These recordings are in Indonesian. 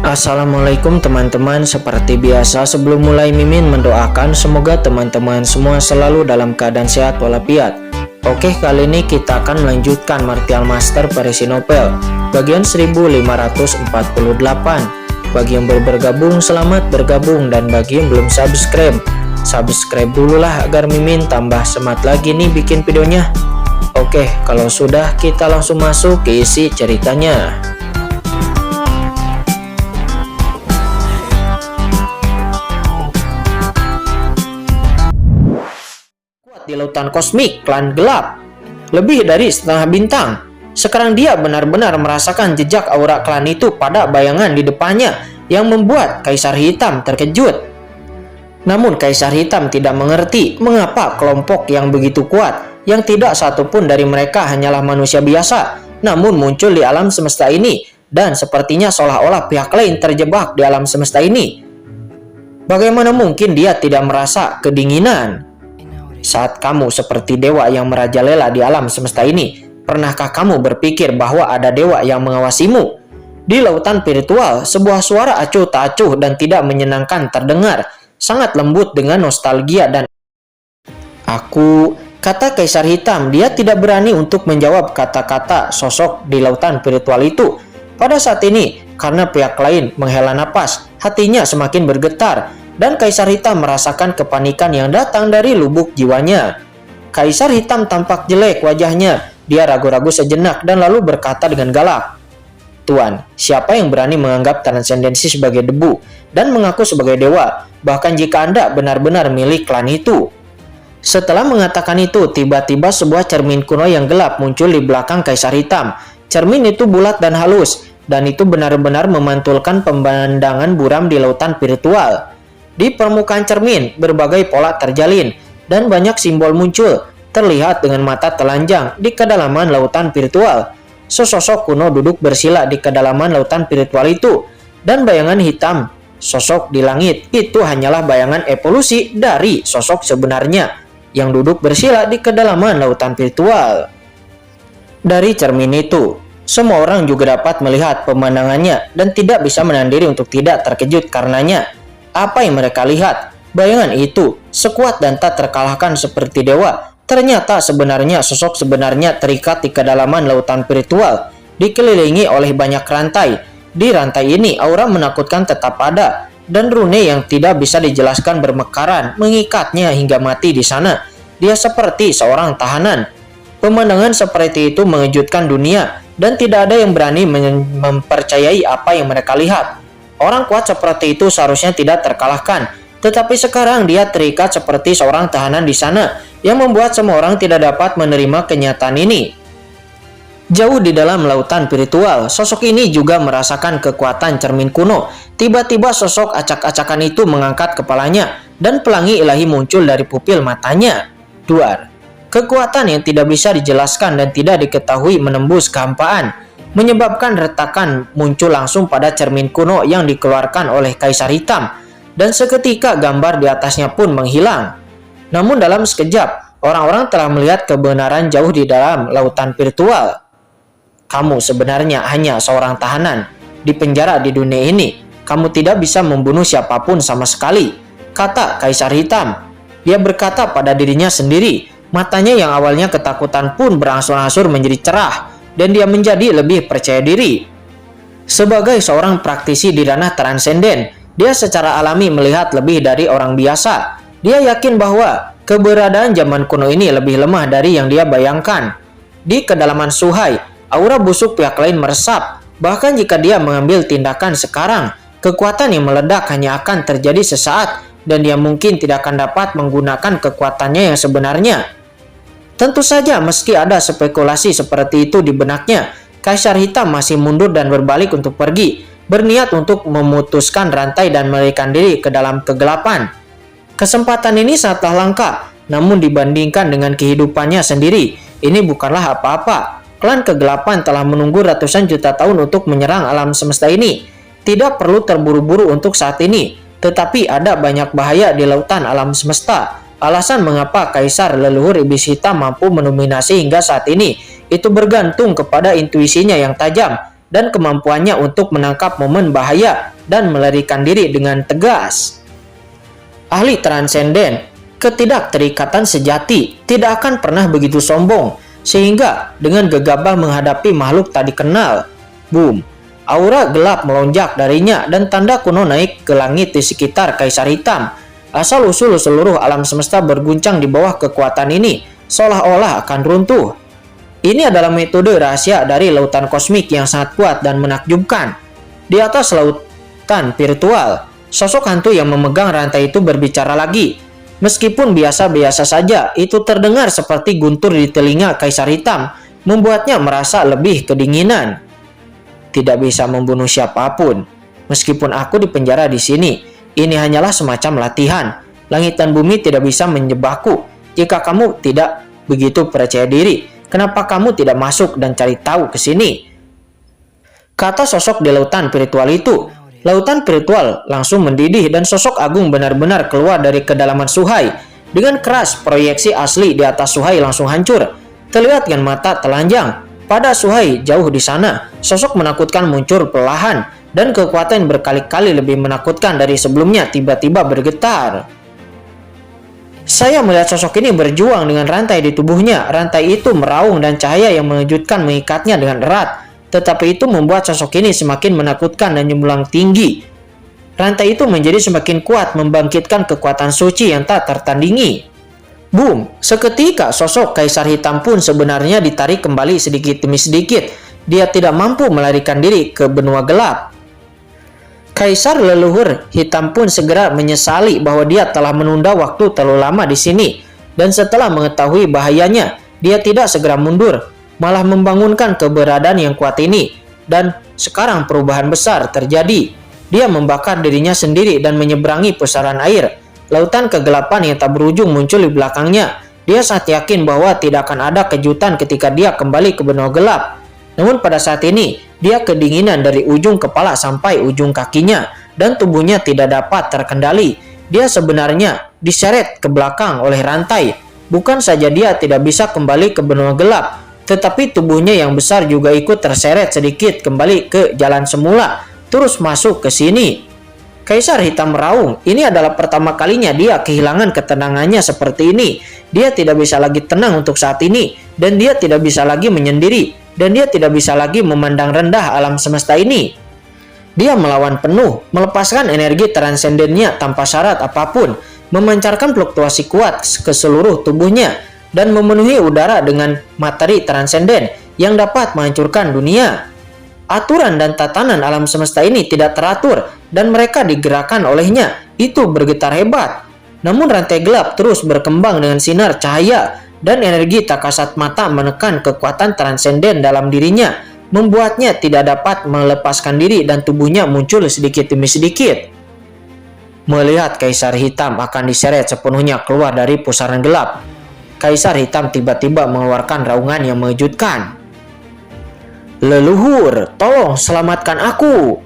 Assalamualaikum teman-teman, seperti biasa sebelum mulai Mimin mendoakan semoga teman-teman semua selalu dalam keadaan sehat walafiat. Oke, kali ini kita akan melanjutkan Martial Master versi novel bagian 1548. Bagi yang baru bergabung, selamat bergabung, dan bagi yang belum subscribe dulu lah agar Mimin tambah semangat lagi nih bikin videonya. Oke, kalau sudah kita langsung masuk ke isi ceritanya. Di lautan kosmik klan gelap, lebih dari setengah bintang. Sekarang dia benar-benar merasakan jejak aura klan itu pada bayangan di depannya yang membuat Kaisar Hitam terkejut. Namun Kaisar Hitam tidak mengerti mengapa kelompok yang begitu kuat, yang tidak satupun dari mereka hanyalah manusia biasa, namun muncul di alam semesta ini, dan sepertinya seolah-olah pihak lain terjebak di alam semesta ini. Bagaimana mungkin dia tidak merasa kedinginan? Saat kamu seperti dewa yang merajalela di alam semesta ini, pernahkah kamu berpikir bahwa ada dewa yang mengawasimu? Di lautan virtual, sebuah suara acuh tak acuh dan tidak menyenangkan terdengar, sangat lembut dengan nostalgia dan kata Kaisar Hitam. Dia tidak berani untuk menjawab kata-kata sosok di lautan virtual itu. Pada saat ini, karena pihak lain menghela napas, hatinya semakin bergetar. Dan Kaisar Hitam merasakan kepanikan yang datang dari lubuk jiwanya. Kaisar Hitam tampak jelek wajahnya. Dia ragu-ragu sejenak dan lalu berkata dengan galak, "Tuan, siapa yang berani menganggap transendensi sebagai debu dan mengaku sebagai dewa, bahkan jika Anda benar-benar milik klan itu?" Setelah mengatakan itu, tiba-tiba sebuah cermin kuno yang gelap muncul di belakang Kaisar Hitam. Cermin itu bulat dan halus, dan itu benar-benar memantulkan pemandangan buram di lautan virtual. Di permukaan cermin, berbagai pola terjalin, dan banyak simbol muncul, terlihat dengan mata telanjang di kedalaman lautan virtual. Sesosok kuno duduk bersila di kedalaman lautan virtual itu, dan bayangan hitam sosok di langit itu hanyalah bayangan evolusi dari sosok sebenarnya yang duduk bersila di kedalaman lautan virtual. Dari cermin itu, semua orang juga dapat melihat pemandangannya dan tidak bisa menahan diri untuk tidak terkejut karenanya. Apa yang mereka lihat? Bayangan itu sekuat dan tak terkalahkan seperti dewa. Ternyata sebenarnya sosok sebenarnya terikat di kedalaman lautan virtual, dikelilingi oleh banyak rantai. Di rantai ini aura menakutkan tetap ada, dan rune yang tidak bisa dijelaskan bermekaran mengikatnya hingga mati di sana. Dia seperti seorang tahanan. Pemandangan seperti itu mengejutkan dunia, dan tidak ada yang berani mempercayai apa yang mereka lihat. Orang kuat seperti itu seharusnya tidak terkalahkan, tetapi sekarang dia terikat seperti seorang tahanan di sana, yang membuat semua orang tidak dapat menerima kenyataan ini. Jauh di dalam lautan virtual, sosok ini juga merasakan kekuatan cermin kuno. Tiba-tiba sosok acak-acakan itu mengangkat kepalanya, dan pelangi ilahi muncul dari pupil matanya. Duar. Kekuatan yang tidak bisa dijelaskan dan tidak diketahui menembus kehampaan, menyebabkan retakan muncul langsung pada cermin kuno yang dikeluarkan oleh Kaisar Hitam, dan seketika gambar di atasnya pun menghilang. Namun dalam sekejap, orang-orang telah melihat kebenaran jauh di dalam lautan virtual. Kamu sebenarnya hanya seorang tahanan di penjara di dunia ini. Kamu tidak bisa membunuh siapapun sama sekali, kata Kaisar Hitam. Dia berkata pada dirinya sendiri. Matanya yang awalnya ketakutan pun berangsur-angsur menjadi cerah, dan dia menjadi lebih percaya diri. Sebagai seorang praktisi di ranah transenden, dia secara alami melihat lebih dari orang biasa. Dia yakin bahwa keberadaan zaman kuno ini lebih lemah dari yang dia bayangkan. Di kedalaman Suhai, aura busuk pihak lain meresap. Bahkan jika dia mengambil tindakan sekarang, kekuatan yang meledak hanya akan terjadi sesaat, dan dia mungkin tidak akan dapat menggunakan kekuatannya yang sebenarnya. Tentu saja meski ada spekulasi seperti itu di benaknya, Kaisar Hitam masih mundur dan berbalik untuk pergi, berniat untuk memutuskan rantai dan melarikan diri ke dalam kegelapan. Kesempatan ini sangatlah langka, namun dibandingkan dengan kehidupannya sendiri, ini bukanlah apa-apa. Klan kegelapan telah menunggu ratusan juta tahun untuk menyerang alam semesta ini. Tidak perlu terburu-buru untuk saat ini, tetapi ada banyak bahaya di lautan alam semesta. Alasan mengapa Kaisar leluhur Iblis Hitam mampu mendominasi hingga saat ini, itu bergantung kepada intuisinya yang tajam. dan kemampuannya untuk menangkap momen bahaya dan melarikan diri dengan tegas. Ahli transenden, ketidakterikatan sejati, tidak akan pernah begitu sombong, sehingga dengan gegabah menghadapi makhluk tak dikenal. Boom! Aura gelap melonjak darinya dan tanda kuno naik ke langit di sekitar Kaisar Hitam. Asal-usul seluruh alam semesta berguncang di bawah kekuatan ini, seolah-olah akan runtuh. Ini adalah metode rahasia dari lautan kosmik yang sangat kuat dan menakjubkan. Di atas lautan virtual, sosok hantu yang memegang rantai itu berbicara lagi. Meskipun biasa-biasa saja, itu terdengar seperti guntur di telinga Kaisar Hitam, membuatnya merasa lebih kedinginan. Tidak bisa membunuh siapapun. Meskipun aku dipenjara di sini, ini hanyalah semacam latihan. Langit dan bumi tidak bisa menjebakku. Jika kamu tidak begitu percaya diri, kenapa kamu tidak masuk dan cari tahu ke sini? Kata sosok di lautan virtual itu. Lautan virtual langsung mendidih dan sosok agung benar-benar keluar dari kedalaman Suhai. Dengan keras, proyeksi asli di atas Suhai langsung hancur. Terlihat dengan mata telanjang. Pada Suhai jauh di sana, sosok menakutkan muncul perlahan dan kekuatan berkali-kali lebih menakutkan dari sebelumnya tiba-tiba bergetar. Saya melihat sosok ini berjuang dengan rantai di tubuhnya. Rantai itu meraung dan cahaya yang mengejutkan mengikatnya dengan erat. Tetapi itu membuat sosok ini semakin menakutkan dan menjulang tinggi. Rantai itu menjadi semakin kuat, membangkitkan kekuatan suci yang tak tertandingi. Boom! Seketika sosok Kaisar Hitam pun sebenarnya ditarik kembali sedikit demi sedikit. Dia tidak mampu melarikan diri ke benua gelap. Kaisar leluhur hitam pun segera menyesali bahwa dia telah menunda waktu terlalu lama di sini. Dan setelah mengetahui bahayanya, dia tidak segera mundur, malah membangunkan keberadaan yang kuat ini. Dan sekarang perubahan besar terjadi. Dia membakar dirinya sendiri dan menyeberangi pusaran air. Lautan kegelapan yang tak berujung muncul di belakangnya. Dia sangat yakin bahwa tidak akan ada kejutan ketika dia kembali ke benua gelap. Namun pada saat ini, dia kedinginan dari ujung kepala sampai ujung kakinya dan tubuhnya tidak dapat terkendali. Dia sebenarnya diseret ke belakang oleh rantai. Bukan saja dia tidak bisa kembali ke benua gelap, tetapi tubuhnya yang besar juga ikut terseret sedikit kembali ke jalan semula, terus masuk ke sini. Kaisar Hitam meraung. Ini adalah pertama kalinya dia kehilangan ketenangannya seperti ini. Dia tidak bisa lagi tenang untuk saat ini, dan dia tidak bisa lagi menyendiri, dan dia tidak bisa lagi memandang rendah alam semesta ini. Dia melawan penuh, melepaskan energi transendennya tanpa syarat apapun, memancarkan fluktuasi kuat ke seluruh tubuhnya, dan memenuhi udara dengan materi transenden yang dapat menghancurkan dunia. Aturan dan tatanan alam semesta ini tidak teratur dan mereka digerakkan olehnya. Itu bergetar hebat. Namun rantai gelap terus berkembang dengan sinar cahaya dan energi tak kasat mata menekan kekuatan transenden dalam dirinya, membuatnya tidak dapat melepaskan diri dan tubuhnya muncul sedikit demi sedikit. Melihat Kaisar Hitam akan diseret sepenuhnya keluar dari pusaran gelap, Kaisar Hitam tiba-tiba mengeluarkan raungan yang mengejutkan. "Leluhur, tolong selamatkan aku!"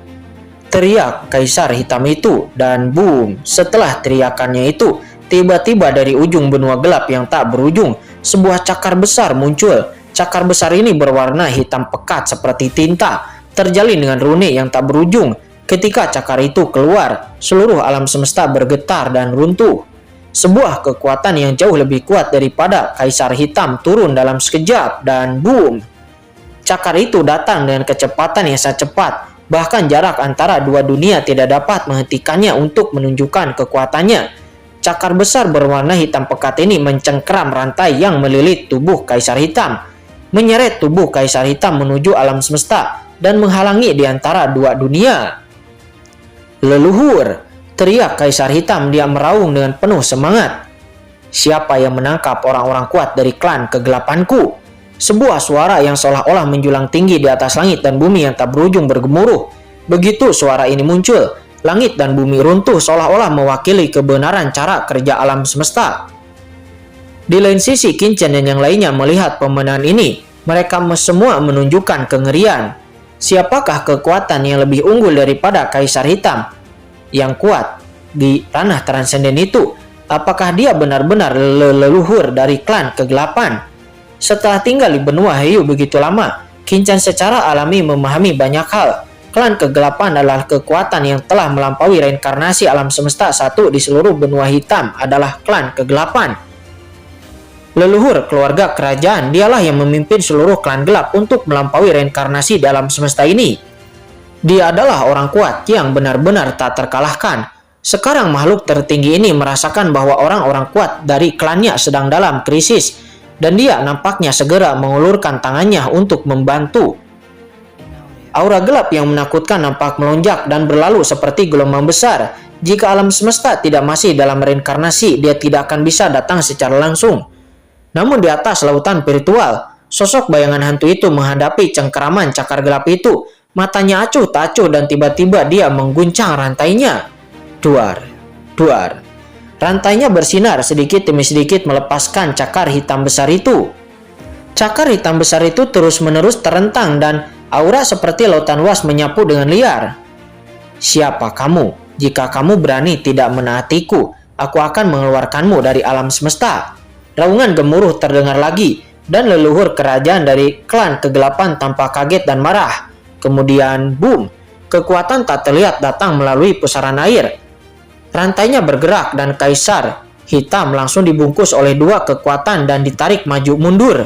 teriak Kaisar Hitam itu, dan boom, setelah teriakannya itu, tiba-tiba dari ujung benua gelap yang tak berujung, sebuah cakar besar muncul. Cakar besar ini berwarna hitam pekat seperti tinta, terjalin dengan rune yang tak berujung. Ketika cakar itu keluar, seluruh alam semesta bergetar dan runtuh. Sebuah kekuatan yang jauh lebih kuat daripada Kaisar Hitam turun dalam sekejap, dan boom! Cakar itu datang dengan kecepatan yang sangat cepat, bahkan jarak antara dua dunia tidak dapat menghentikannya untuk menunjukkan kekuatannya. Cakar besar berwarna hitam pekat ini mencengkeram rantai yang melilit tubuh Kaisar Hitam, menyeret tubuh Kaisar Hitam menuju alam semesta dan menghalangi di antara dua dunia. "Leluhur!" teriak Kaisar Hitam, dia meraung dengan penuh semangat. "Siapa yang menangkap orang-orang kuat dari klan kegelapanku?" Sebuah suara yang seolah-olah menjulang tinggi di atas langit dan bumi yang tak berujung bergemuruh. Begitu suara ini muncul, langit dan bumi runtuh seolah-olah mewakili kebenaran cara kerja alam semesta. Di lain sisi, Qin Chen dan yang lainnya melihat pemandangan ini. Mereka semua menunjukkan kengerian. Siapakah kekuatan yang lebih unggul daripada Kaisar Hitam yang kuat di ranah transenden itu? Apakah dia benar-benar leluhur dari klan kegelapan? Setelah tinggal di benua Heiyu begitu lama, Kinchan secara alami memahami banyak hal. Klan kegelapan adalah kekuatan yang telah melampaui reinkarnasi alam semesta satu di seluruh benua hitam adalah klan kegelapan. Leluhur keluarga kerajaan dialah yang memimpin seluruh klan gelap untuk melampaui reinkarnasi di alam semesta ini. Dia adalah orang kuat yang benar-benar tak terkalahkan. Sekarang makhluk tertinggi ini merasakan bahwa orang-orang kuat dari klannya sedang dalam krisis, dan dia nampaknya segera mengulurkan tangannya untuk membantu. Aura gelap yang menakutkan nampak melonjak dan berlalu seperti gelombang besar. Jika alam semesta tidak masih dalam reinkarnasi, dia tidak akan bisa datang secara langsung. Namun di atas lautan virtual, sosok bayangan hantu itu menghadapi cengkeraman cakar gelap itu. Matanya acuh tak acuh dan tiba-tiba dia mengguncang rantainya. Duar, duar. Rantainya bersinar sedikit demi sedikit melepaskan cakar hitam besar itu. Cakar hitam besar itu terus-menerus terentang dan aura seperti lautan luas menyapu dengan liar. Siapa kamu? Jika kamu berani tidak menaatiku, aku akan mengeluarkanmu dari alam semesta. Raungan gemuruh terdengar lagi, dan leluhur kerajaan dari klan kegelapan tampak kaget dan marah. Kemudian, boom, kekuatan tak terlihat datang melalui pusaran air. Rantainya bergerak dan kaisar hitam langsung dibungkus oleh dua kekuatan dan ditarik maju mundur.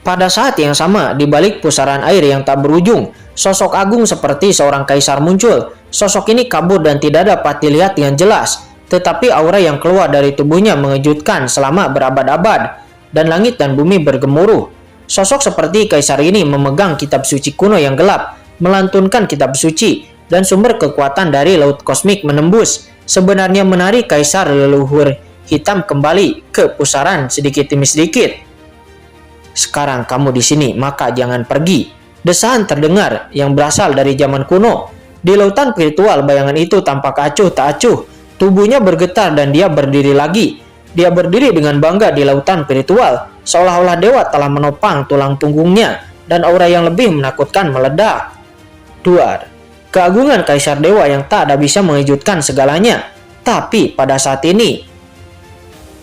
Pada saat yang sama, di balik pusaran air yang tak berujung, sosok agung seperti seorang kaisar muncul. Sosok ini kabur dan tidak dapat dilihat dengan jelas, tetapi aura yang keluar dari tubuhnya mengejutkan selama berabad-abad, dan langit dan bumi bergemuruh. Sosok seperti kaisar ini memegang kitab suci kuno yang gelap, melantunkan kitab suci, dan sumber kekuatan dari laut kosmik menembus, sebenarnya menarik kaisar leluhur hitam kembali ke pusaran sedikit demi sedikit. Sekarang kamu di sini, maka jangan pergi. Desahan terdengar yang berasal dari zaman kuno. Di lautan virtual, bayangan itu tampak acuh tak acuh. Tubuhnya bergetar dan dia berdiri lagi. Dia berdiri dengan bangga di lautan virtual, seolah-olah dewa telah menopang tulang punggungnya, dan aura yang lebih menakutkan meledak. Duar, keagungan kaisar dewa yang tak ada bisa mengejutkan segalanya. Tapi pada saat ini,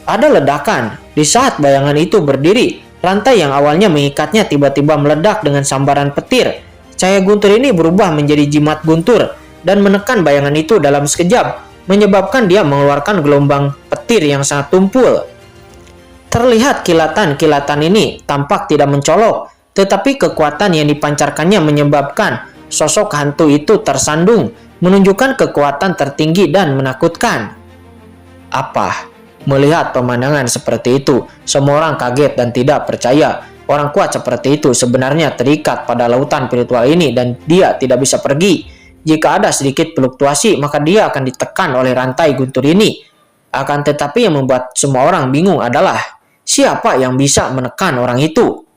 ada ledakan. Di saat bayangan itu berdiri, rantai yang awalnya mengikatnya tiba-tiba meledak dengan sambaran petir. Cahaya guntur ini berubah menjadi jimat guntur dan menekan bayangan itu dalam sekejap, menyebabkan dia mengeluarkan gelombang petir yang sangat tumpul. Terlihat kilatan-kilatan ini tampak tidak mencolok, tetapi kekuatan yang dipancarkannya menyebabkan sosok hantu itu tersandung, menunjukkan kekuatan tertinggi dan menakutkan. Apa? Melihat pemandangan seperti itu, semua orang kaget dan tidak percaya. Orang kuat seperti itu sebenarnya terikat pada lautan virtual ini dan dia tidak bisa pergi. Jika ada sedikit fluktuasi, maka dia akan ditekan oleh rantai guntur ini. Akan tetapi yang membuat semua orang bingung adalah siapa yang bisa menekan orang itu.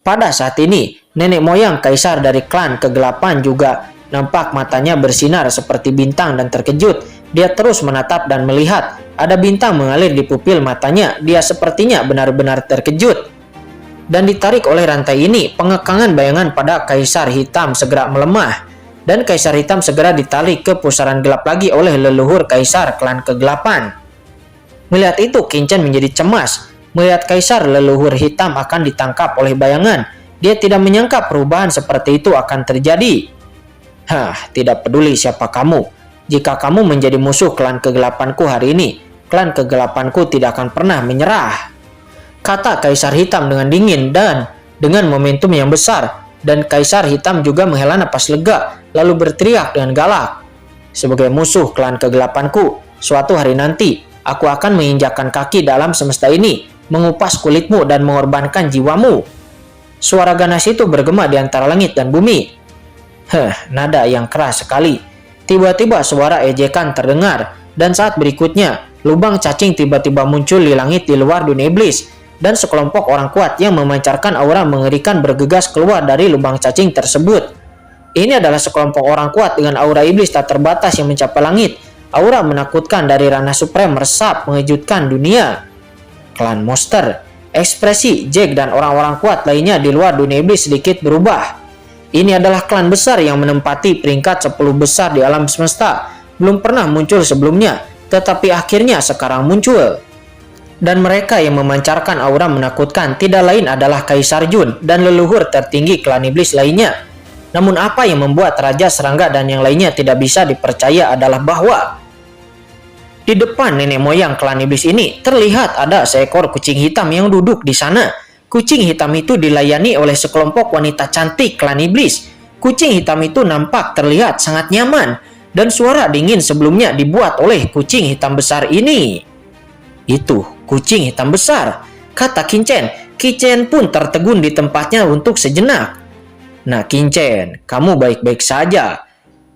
Pada saat ini, nenek moyang kaisar dari klan kegelapan juga nampak matanya bersinar seperti bintang dan terkejut. Dia terus menatap dan melihat ada bintang mengalir di pupil matanya. Dia sepertinya benar-benar terkejut. Dan ditarik oleh rantai ini, pengekangan bayangan pada kaisar hitam segera melemah. Dan kaisar hitam segera ditarik ke pusaran gelap lagi oleh leluhur kaisar klan kegelapan. Melihat itu, Kinchan menjadi cemas. Melihat kaisar leluhur hitam akan ditangkap oleh bayangan. Dia tidak menyangka perubahan seperti itu akan terjadi. Tidak peduli siapa kamu. Jika kamu menjadi musuh klan kegelapanku hari ini, klan kegelapanku tidak akan pernah menyerah. Kata kaisar hitam dengan dingin dan dengan momentum yang besar. Dan kaisar hitam juga menghela napas lega, lalu berteriak dengan galak. Sebagai musuh klan kegelapanku, suatu hari nanti, aku akan menginjakkan kaki dalam semesta ini, mengupas kulitmu dan mengorbankan jiwamu. Suara ganas itu bergema di antara langit dan bumi. Nada yang keras sekali. Tiba-tiba suara ejekan terdengar, dan saat berikutnya, lubang cacing tiba-tiba muncul di langit di luar dunia iblis, dan sekelompok orang kuat yang memancarkan aura mengerikan bergegas keluar dari lubang cacing tersebut. Ini adalah sekelompok orang kuat dengan aura iblis tak terbatas yang mencapai langit. Aura menakutkan dari ranah supreme meresap mengejutkan dunia. Klan monster, ekspresi Jack dan orang-orang kuat lainnya di luar dunia iblis sedikit berubah. Ini adalah klan besar yang menempati peringkat 10 besar di alam semesta. Belum pernah muncul sebelumnya, tetapi akhirnya sekarang muncul. Dan mereka yang memancarkan aura menakutkan tidak lain adalah Kaisar Jun dan leluhur tertinggi klan iblis lainnya. Namun apa yang membuat Raja Serangga dan yang lainnya tidak bisa dipercaya adalah bahwa di depan nenek moyang klan iblis ini terlihat ada seekor kucing hitam yang duduk di sana. Kucing hitam itu dilayani oleh sekelompok wanita cantik klan iblis. Kucing hitam itu nampak terlihat sangat nyaman dan suara dingin sebelumnya dibuat oleh kucing hitam besar ini. Itu kucing hitam besar, kata Qingchen. Qingchen pun tertegun di tempatnya untuk sejenak. Nah Qingchen, kamu baik-baik saja,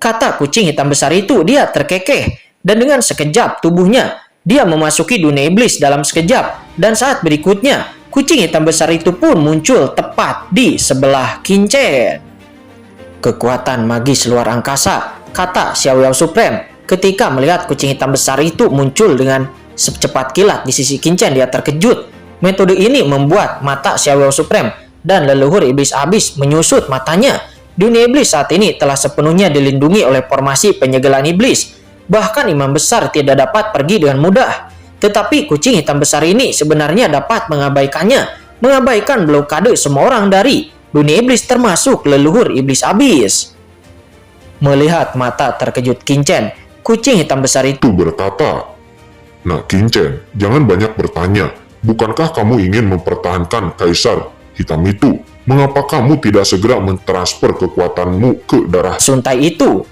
kata kucing hitam besar itu. Dia terkekeh dan dengan sekejap tubuhnya dia memasuki dunia iblis dalam sekejap. Dan saat berikutnya kucing hitam besar itu pun muncul tepat di sebelah Qingchen. Kekuatan magis luar angkasa, kata Xiaoyao Supreme. Ketika melihat kucing hitam besar itu muncul dengan secepat kilat di sisi Qingchen, dia terkejut. Metode ini membuat mata Xiaoyao Supreme dan leluhur iblis abis menyusut matanya. Dunia iblis saat ini telah sepenuhnya dilindungi oleh formasi penyegelan iblis. Bahkan imam besar tidak dapat pergi dengan mudah. Tetapi kucing hitam besar ini sebenarnya dapat mengabaikan blokade semua orang dari dunia iblis termasuk leluhur iblis abis. Melihat mata terkejut Qingchen, kucing hitam besar itu berkata, Nah Qingchen, jangan banyak bertanya. Bukankah kamu ingin mempertahankan Kaisar Hitam itu? Mengapa kamu tidak segera mentransfer kekuatanmu ke darah suntai itu?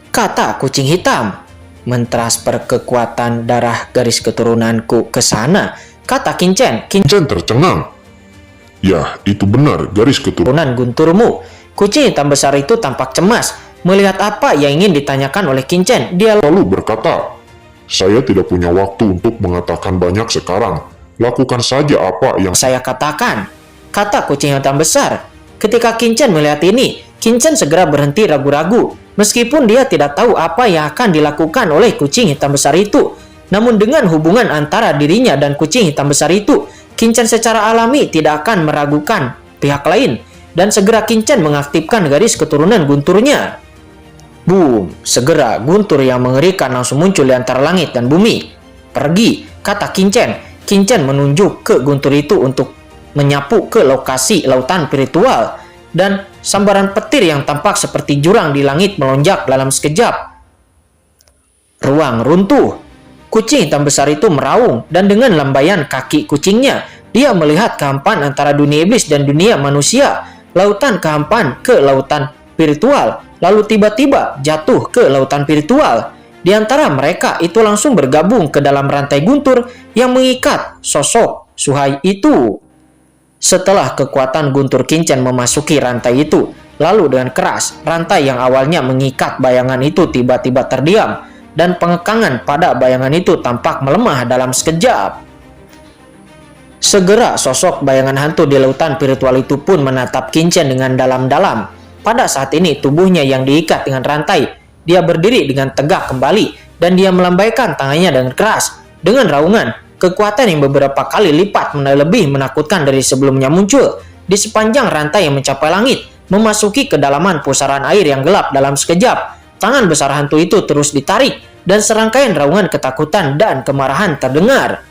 Kata kucing hitam. Mentransfer kekuatan darah garis keturunanku ke sana, kata Qingchen. Qingchen tercengang. Ya, itu benar, garis keturunan gunturmu. Kucing hitam besar itu tampak cemas melihat apa yang ingin ditanyakan oleh Qingchen. Dia lalu berkata, saya tidak punya waktu untuk mengatakan banyak sekarang. Lakukan saja apa yang saya katakan, kata kucing hitam besar. Ketika Qingchen melihat ini, Qingchen segera berhenti ragu-ragu. Meskipun dia tidak tahu apa yang akan dilakukan oleh kucing hitam besar itu. Namun dengan hubungan antara dirinya dan kucing hitam besar itu, Qingchen secara alami tidak akan meragukan pihak lain. Dan segera Qingchen mengaktifkan garis keturunan gunturnya. Boom, segera guntur yang mengerikan langsung muncul di antara langit dan bumi. Pergi, kata Qingchen. Qingchen menunjuk ke guntur itu untuk menyapu ke lokasi lautan spiritual. Dan sambaran petir yang tampak seperti jurang di langit melonjak dalam sekejap. Ruang runtuh. Kucing hitam besar itu meraung dan dengan lambaian kaki kucingnya, dia melihat kehampaan antara dunia iblis dan dunia manusia. Lautan kehampaan ke lautan spiritual, lalu tiba-tiba jatuh ke lautan spiritual. Di antara mereka itu langsung bergabung ke dalam rantai guntur yang mengikat sosok Suhai itu. Setelah kekuatan guntur Qingchen memasuki rantai itu, lalu dengan keras, rantai yang awalnya mengikat bayangan itu tiba-tiba terdiam, dan pengekangan pada bayangan itu tampak melemah dalam sekejap. Segera sosok bayangan hantu di lautan spiritual itu pun menatap Qingchen dengan dalam-dalam. Pada saat ini tubuhnya yang diikat dengan rantai, dia berdiri dengan tegak kembali, dan dia melambaikan tangannya dengan keras. Dengan raungan, kekuatan yang beberapa kali lipat lebih menakutkan dari sebelumnya muncul di sepanjang rantai yang mencapai langit, memasuki kedalaman pusaran air yang gelap dalam sekejap. Tangan besar hantu itu terus ditarik, dan serangkaian raungan ketakutan dan kemarahan terdengar.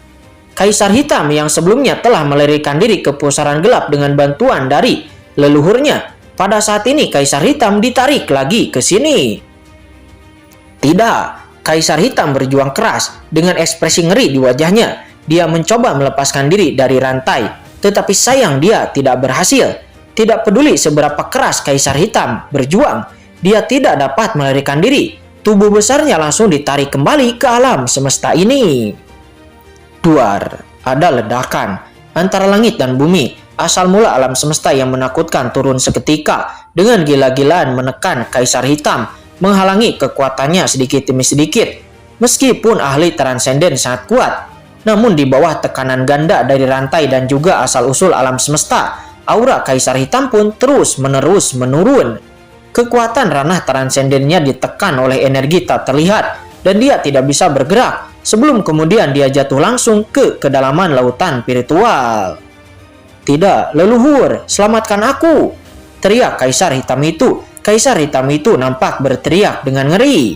Kaisar Hitam yang sebelumnya telah melarikan diri ke pusaran gelap dengan bantuan dari leluhurnya, pada saat ini Kaisar Hitam ditarik lagi ke sini. Tidak, Kaisar Hitam berjuang keras dengan ekspresi ngeri di wajahnya. Dia mencoba melepaskan diri dari rantai, tetapi sayang dia tidak berhasil. Tidak peduli seberapa keras Kaisar Hitam berjuang, dia tidak dapat melarikan diri. Tubuh besarnya langsung ditarik kembali ke alam semesta ini. Duar, ada ledakan antara langit dan bumi. Asal mula alam semesta yang menakutkan turun seketika dengan gila-gilaan menekan Kaisar Hitam, menghalangi kekuatannya sedikit demi sedikit. Meskipun ahli transenden sangat kuat, namun di bawah tekanan ganda dari rantai dan juga asal-usul alam semesta, aura Kaisar Hitam pun terus-menerus menurun. Kekuatan ranah transendennya ditekan oleh energi tak terlihat dan dia tidak bisa bergerak sebelum kemudian dia jatuh langsung ke kedalaman lautan spiritual. Tidak, leluhur, selamatkan aku, teriak Kaisar Hitam itu. Kaisar Hitam itu nampak berteriak dengan ngeri.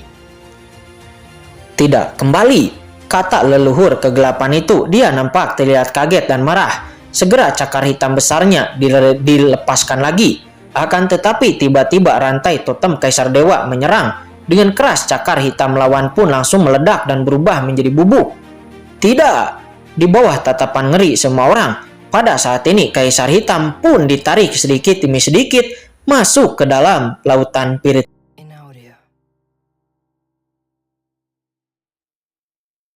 Tidak, kembali. kata leluhur kegelapan itu, dia nampak terlihat kaget dan marah. Segera cakar hitam besarnya dilepaskan lagi. Akan tetapi tiba-tiba rantai totem Kaisar Dewa menyerang. Dengan keras cakar hitam lawan pun langsung meledak dan berubah menjadi bubuk. Tidak! Di bawah tatapan ngeri semua orang, pada saat ini Kaisar Hitam pun ditarik sedikit demi sedikit masuk ke dalam lautan pirit.